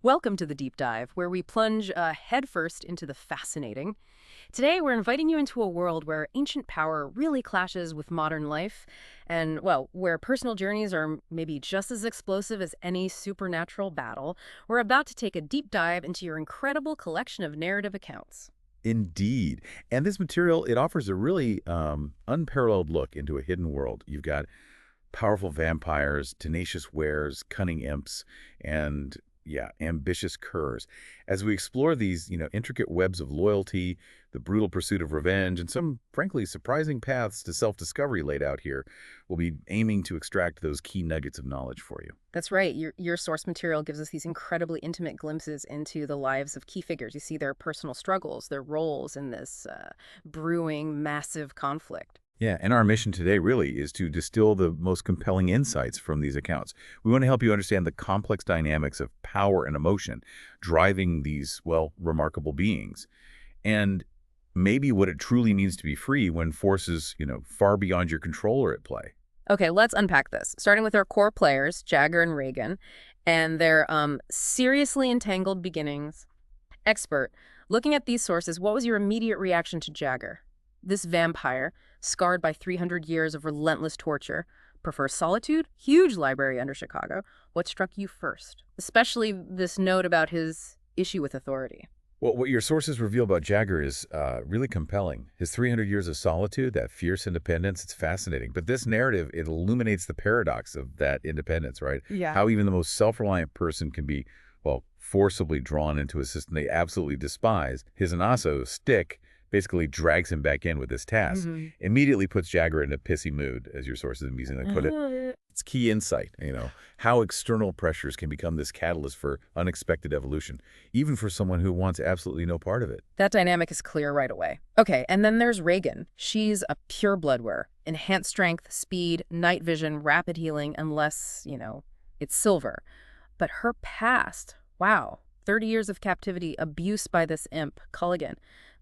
Welcome to the Deep Dive, where we plunge headfirst into the fascinating. Today, we're inviting you into a world where ancient power really clashes with modern life, and, well, where personal journeys are maybe just as explosive as any supernatural battle. We're about to take a deep dive into your incredible collection of narrative accounts. Indeed. And this material, it offers a really unparalleled look into a hidden world. You've got powerful vampires, tenacious wares, cunning imps, and yeah, ambitious curs. As we explore these, intricate webs of loyalty, the brutal pursuit of revenge, and some, frankly, surprising paths to self-discovery laid out here, we'll be aiming to extract those key nuggets of knowledge for you. That's right. Your source material gives us these incredibly intimate glimpses into the lives of key figures. You see their personal struggles, their roles in this brewing massive conflict. Yeah, and our mission today really is to distill the most compelling insights from these accounts. We want to help you understand the complex dynamics of power and emotion driving these, well, remarkable beings. And maybe what it truly means to be free when forces, far beyond your control are at play. Okay, let's unpack this. Starting with our core players, Jagr and Regan, and their seriously entangled beginnings. Expert, looking at these sources, what was your immediate reaction to Jagr? This vampire, scarred by 300 years of relentless torture, prefers solitude? Huge library under Chicago. What struck you first? Especially this note about his issue with authority. Well, what your sources reveal about Jagger is really compelling. His 300 years of solitude, that fierce independence, it's fascinating. But this narrative, it illuminates the paradox of that independence, right? Yeah. How even the most self-reliant person can be, well, forcibly drawn into a system they absolutely despise. His Anaso, Stick, basically drags him back in with this task. Immediately puts Jagger in a pissy mood, as your sources amusingly put it. It's key insight, how external pressures can become this catalyst for unexpected evolution, even for someone who wants absolutely no part of it. That dynamic is clear right away. Okay, and then there's Regan. She's a pure blood wearer. Enhanced strength, speed, night vision, rapid healing, unless, it's silver. But her past, wow, 30 years of captivity, abuse by this imp, Culligan.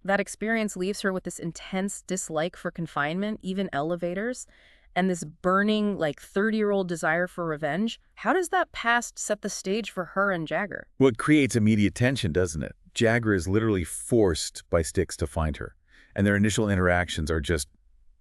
That experience leaves her with this intense dislike for confinement, even elevators, and this burning, 30-year-old desire for revenge. How does that past set the stage for her and Jagr? Well, it creates immediate tension, doesn't it? Jagger is literally forced by Styx to find her, and their initial interactions are just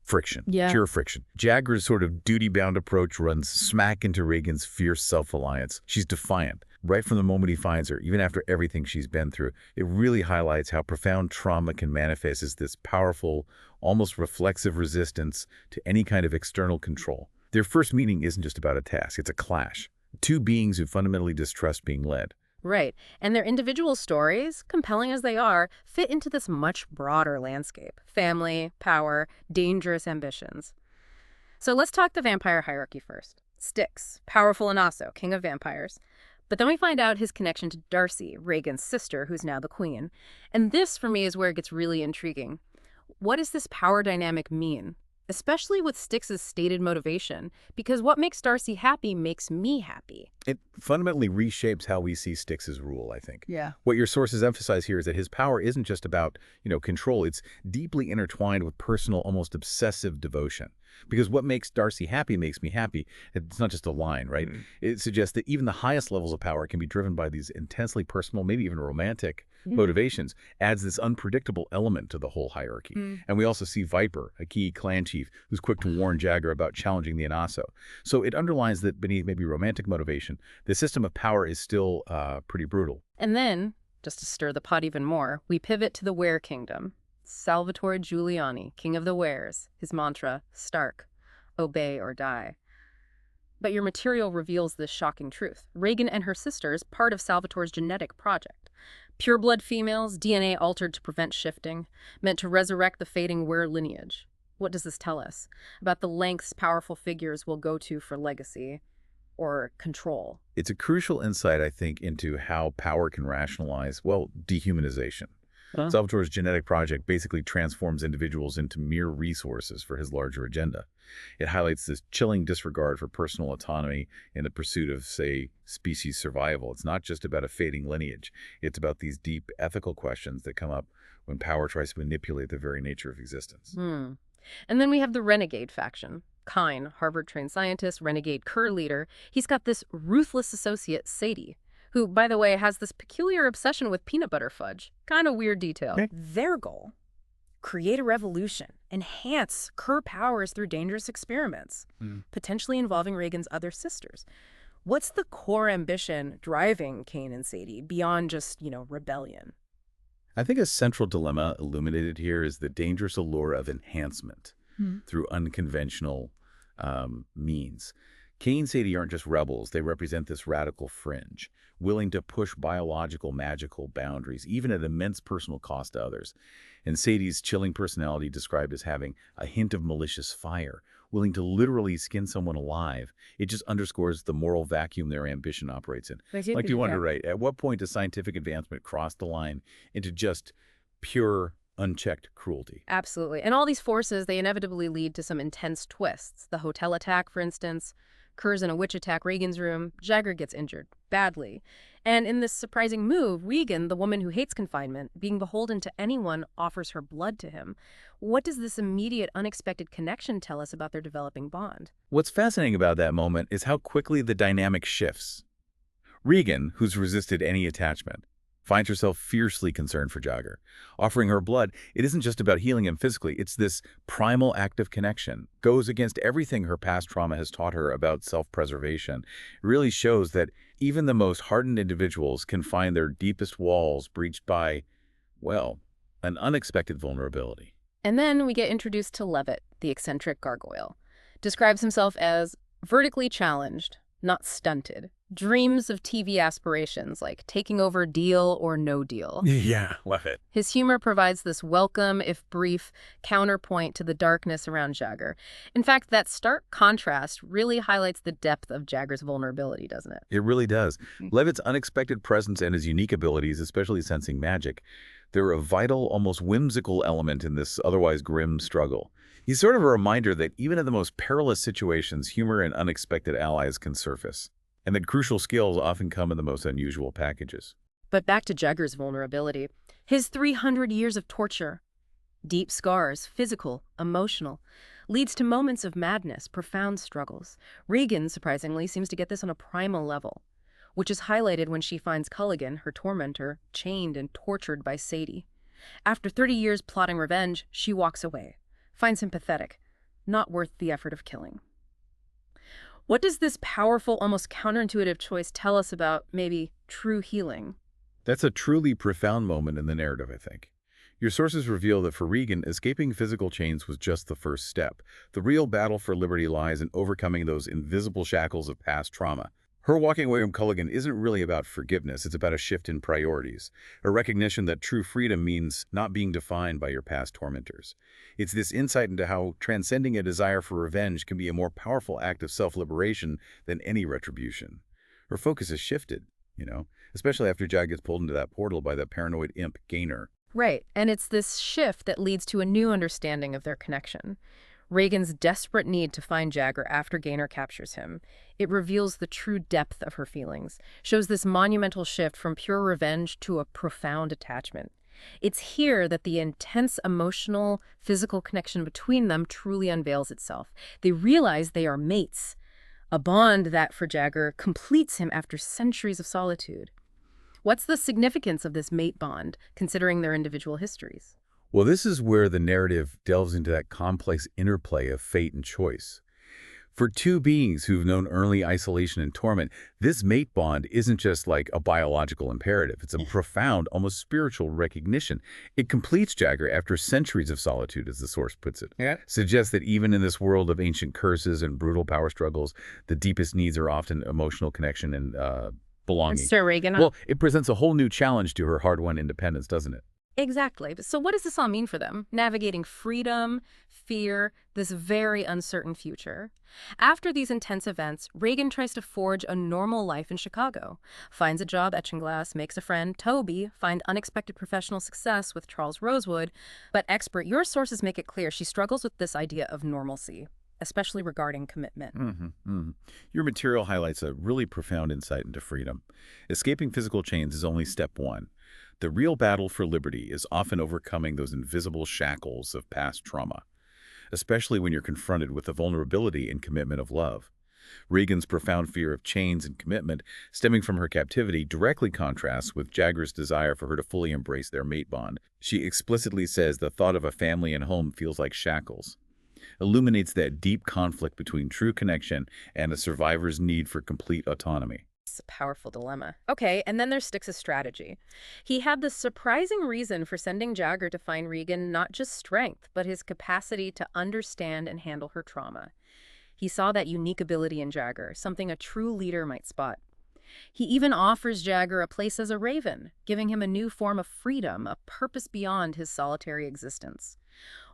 friction, pure friction. Jagger's sort of duty-bound approach runs smack into Regan's fierce self-reliance. She's defiant. Right from the moment he finds her, even after everything she's been through, it really highlights how profound trauma can manifest as this powerful, almost reflexive resistance to any kind of external control. Their first meeting isn't just about a task, it's a clash. Two beings who fundamentally distrust being led. Right. And their individual stories, compelling as they are, fit into this much broader landscape. Family, power, dangerous ambitions. So let's talk the vampire hierarchy first. Styx, powerful Anaso, king of vampires. But then we find out his connection to Darcy, Regan's sister, who's now the queen. And this, for me, is where it gets really intriguing. What does this power dynamic mean? Especially with Styx's stated motivation, because what makes Darcy happy makes me happy. It fundamentally reshapes how we see Styx's rule, I think. Yeah. What your sources emphasize here is that his power isn't just about, control. It's deeply intertwined with personal, almost obsessive devotion. Because what makes Darcy happy makes me happy. It's not just a line, right? It suggests that even the highest levels of power can be driven by these intensely personal, maybe even romantic motivations, adds this unpredictable element to the whole hierarchy. And we also see Viper, a key clan chief, who's quick to warn Jagger about challenging the Anaso. So it underlines that beneath maybe romantic motivation, the system of power is still pretty brutal. And then, just to stir the pot even more, we pivot to the Were Kingdom. Salvatore Giuliani, king of the Wares, his mantra, stark, obey or die. But your material reveals this shocking truth. Regan and her sisters, part of Salvatore's genetic project. Pureblood females, DNA altered to prevent shifting, meant to resurrect the fading Were lineage. What does this tell us about the lengths powerful figures will go to for legacy or control? It's a crucial insight, I think, into how power can rationalize, well, dehumanization. Salvatore's genetic project basically transforms individuals into mere resources for his larger agenda. It highlights this chilling disregard for personal autonomy in the pursuit of, say, species survival. It's not just about a fading lineage. It's about these deep ethical questions that come up when power tries to manipulate the very nature of existence. And then we have the renegade faction. Kine, Harvard-trained scientist, renegade Kerr leader. He's got this ruthless associate, Sadie. who, by the way, has this peculiar obsession with peanut butter fudge. Kind of weird detail. Okay. Their goal: create a revolution, enhance Kerr powers through dangerous experiments, potentially involving Regan's other sisters. What's the core ambition driving Kane and Sadie beyond just, rebellion? I think a central dilemma illuminated here is the dangerous allure of enhancement through unconventional means. Kane and Sadie aren't just rebels. They represent this radical fringe, willing to push biological, magical boundaries, even at immense personal cost to others. And Sadie's chilling personality described as having a hint of malicious fire, willing to literally skin someone alive. It just underscores the moral vacuum their ambition operates in. Like, you wonder, right, at what point does scientific advancement cross the line into just pure, unchecked cruelty? Absolutely. And all these forces, they inevitably lead to some intense twists. The hotel attack, for instance. Kerr's in a witch attack Regan's room. Jagr gets injured, badly. And in this surprising move, Regan, the woman who hates confinement, being beholden to anyone, offers her blood to him. What does this immediate, unexpected connection tell us about their developing bond? What's fascinating about that moment is how quickly the dynamic shifts. Regan, who's resisted any attachment, finds herself fiercely concerned for Jagr. Offering her blood, it isn't just about healing him physically. It's this primal act of connection. Goes against everything her past trauma has taught her about self-preservation. It really shows that even the most hardened individuals can find their deepest walls breached by, well, an unexpected vulnerability. And then we get introduced to Levitt, the eccentric gargoyle. Describes himself as vertically challenged, not stunted. Dreams of TV aspirations, like taking over Deal or No Deal. Yeah, love it. His humor provides this welcome, if brief, counterpoint to the darkness around Jagr. In fact, that stark contrast really highlights the depth of Jagr's vulnerability, doesn't it? It really does. Levitt's unexpected presence and his unique abilities, especially sensing magic, they're a vital, almost whimsical element in this otherwise grim struggle. He's sort of a reminder that even in the most perilous situations, humor and unexpected allies can surface, and that crucial skills often come in the most unusual packages. But back to Jagr's vulnerability. His 300 years of torture, deep scars, physical, emotional, leads to moments of madness, profound struggles. Regan, surprisingly, seems to get this on a primal level, which is highlighted when she finds Culligan, her tormentor, chained and tortured by Sadie. After 30 years plotting revenge, she walks away, finds him pathetic, not worth the effort of killing. What does this powerful, almost counterintuitive choice tell us about, maybe, true healing? That's a truly profound moment in the narrative, I think. Your sources reveal that for Regan, escaping physical chains was just the first step. The real battle for liberty lies in overcoming those invisible shackles of past trauma. Her walking away from Culligan isn't really about forgiveness, it's about a shift in priorities, a recognition that true freedom means not being defined by your past tormentors. It's this insight into how transcending a desire for revenge can be a more powerful act of self-liberation than any retribution. Her focus has shifted, especially after Jagr gets pulled into that portal by the paranoid imp Gaynor. Right, and it's this shift that leads to a new understanding of their connection. Regan's desperate need to find Jagr after Gaynor captures him. It reveals the true depth of her feelings, shows this monumental shift from pure revenge to a profound attachment. It's here that the intense emotional, physical connection between them truly unveils itself. They realize they are mates, a bond that, for Jagr, completes him after centuries of solitude. What's the significance of this mate bond, considering their individual histories? Well, this is where the narrative delves into that complex interplay of fate and choice. For two beings who've known early isolation and torment, this mate bond isn't just like a biological imperative. It's a profound, almost spiritual recognition. It completes Jagr after centuries of solitude, as the source puts it. Yeah. Suggests that even in this world of ancient curses and brutal power struggles, the deepest needs are often emotional connection and belonging. Sir Regan. Well, it presents a whole new challenge to her hard-won independence, doesn't it? Exactly. So what does this all mean for them? Navigating freedom, fear, this very uncertain future. After these intense events, Regan tries to forge a normal life in Chicago. Finds a job etching glass, makes a friend, Toby, find unexpected professional success with Charles Rosewood. But expert, your sources make it clear she struggles with this idea of normalcy, especially regarding commitment. Your material highlights a really profound insight into freedom. Escaping physical chains is only step one. The real battle for liberty is often overcoming those invisible shackles of past trauma, especially when you're confronted with the vulnerability and commitment of love. Regan's profound fear of chains and commitment stemming from her captivity directly contrasts with Jagr's desire for her to fully embrace their mate bond. She explicitly says the thought of a family and home feels like shackles, illuminates that deep conflict between true connection and a survivor's need for complete autonomy. It's a powerful dilemma. Okay, and then there's Styx's strategy. He had the surprising reason for sending Jagr to find Regan not just strength, but his capacity to understand and handle her trauma. He saw that unique ability in Jagr, something a true leader might spot. He even offers Jagr a place as a raven, giving him a new form of freedom, a purpose beyond his solitary existence.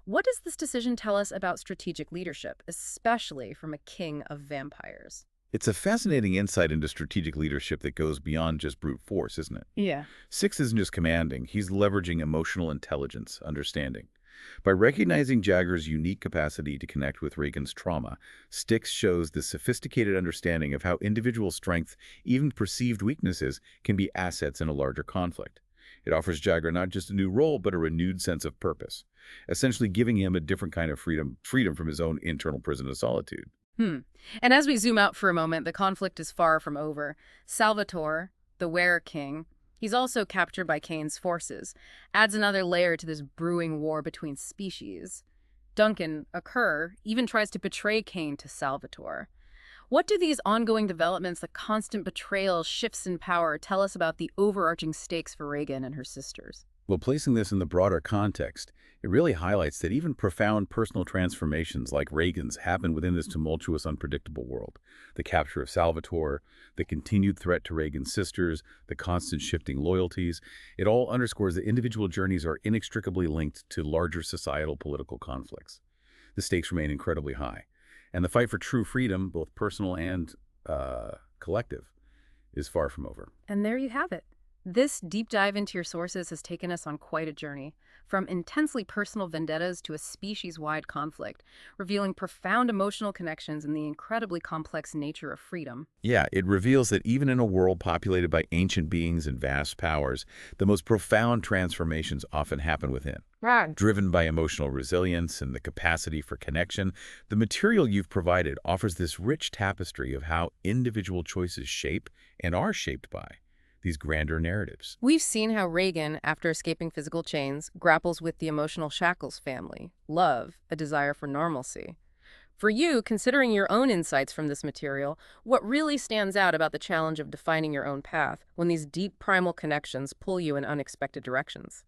What does this decision tell us about strategic leadership, especially from a king of vampires? It's a fascinating insight into strategic leadership that goes beyond just brute force, isn't it? Yeah. Styx isn't just commanding, he's leveraging emotional intelligence, understanding. By recognizing Jagr's unique capacity to connect with Regan's trauma, Styx shows the sophisticated understanding of how individual strength, even perceived weaknesses, can be assets in a larger conflict. It offers Jagr not just a new role, but a renewed sense of purpose, essentially giving him a different kind of freedom from his own internal prison of solitude. And as we zoom out for a moment, the conflict is far from over. Salvatore, the Were-King, he's also captured by Cain's forces, adds another layer to this brewing war between species. Duncan, a cur, even tries to betray Cain to Salvatore. What do these ongoing developments, the constant betrayal, shifts in power, tell us about the overarching stakes for Regan and her sisters? Well, placing this in the broader context, it really highlights that even profound personal transformations like Regan's happen within this tumultuous, unpredictable world. The capture of Salvatore, the continued threat to Regan's sisters, the constant shifting loyalties, it all underscores that individual journeys are inextricably linked to larger societal political conflicts. The stakes remain incredibly high, and the fight for true freedom, both personal and collective, is far from over. And there you have it. This deep dive into your sources has taken us on quite a journey, from intensely personal vendettas to a species-wide conflict, revealing profound emotional connections and the incredibly complex nature of freedom. Yeah, it reveals that even in a world populated by ancient beings and vast powers, the most profound transformations often happen within. Right. Driven by emotional resilience and the capacity for connection, the material you've provided offers this rich tapestry of how individual choices shape and are shaped by these grander narratives. We've seen how Regan, after escaping physical chains, grapples with the emotional shackles family, love, a desire for normalcy. For you, considering your own insights from this material, what really stands out about the challenge of defining your own path when these deep primal connections pull you in unexpected directions?